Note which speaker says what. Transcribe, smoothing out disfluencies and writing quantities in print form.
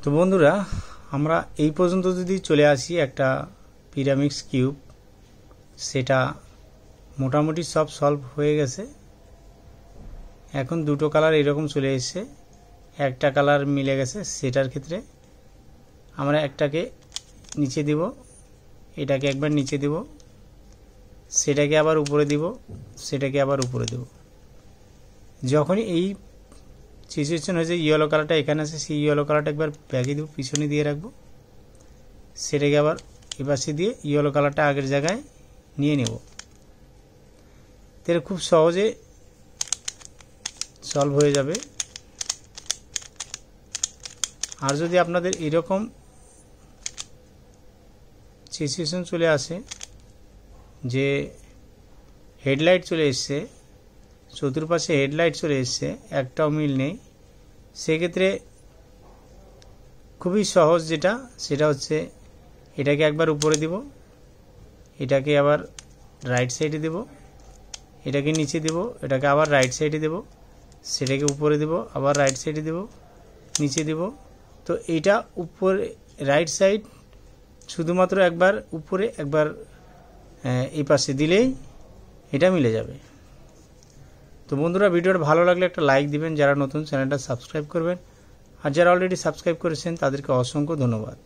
Speaker 1: তো বন্ধুরা, আমরা এই পর্যন্ত যদি চলে আসি একটা পিরামিডস কিউব, সেটা মোটামুটি সব সলভ হয়ে গেছে। এখন দুটো কালার এরকম চলে এসেছে, একটা কালার মিলে গেছে। সেটার ক্ষেত্রে আমরা একটাকে নিচে দিব, এটাকে একবার নিচে দিব, সেটাকে আবার উপরে দিব, সেটাকে আবার উপরে দেব। যখনই এই সিচুয়েশন হয়েছে ইয়েলো কালারটা এখানে আছে, সেই ইয়েলো কালারটা একবার ব্যাগে দেবো, পিছনে দিয়ে রাখবো, সেটাকে আবার এপাশে দিয়ে ইয়েলো কালারটা আগের জায়গায় নিয়ে নেব। তাহলে খুব সহজে সলভ হয়ে যাবে। আর যদি আপনাদের এরকম সিচুয়েশন চলে আসে যে হেডলাইট চলে এসছে, চতুর্পাশে হেডলাইট চলে এসছে, একটাও মিল নেই, সেক্ষেত্রে খুবই সহজ যেটা, সেটা হচ্ছে এটাকে একবার উপরে দিব, এটাকে আবার রাইট সাইডে দেব, এটাকে নিচে দেব, এটাকে আবার রাইট সাইডে দেব, সেটাকে উপরে দেব, আবার রাইট সাইডে দেব, নিচে দেব। তো এইটা উপরে রাইট সাইড শুধুমাত্র একবার উপরে একবার এই পাশে দিলেই এটা মিলে যাবে। তো বন্ধুরা, ভিডিওটা ভালো লাগলে একটা লাইক দিবেন, যারা নতুন চ্যানেলটা সাবস্ক্রাইব করবেন, আর যারা অলরেডি সাবস্ক্রাইব করেছেন তাদেরকে অসংখ্য ধন্যবাদ।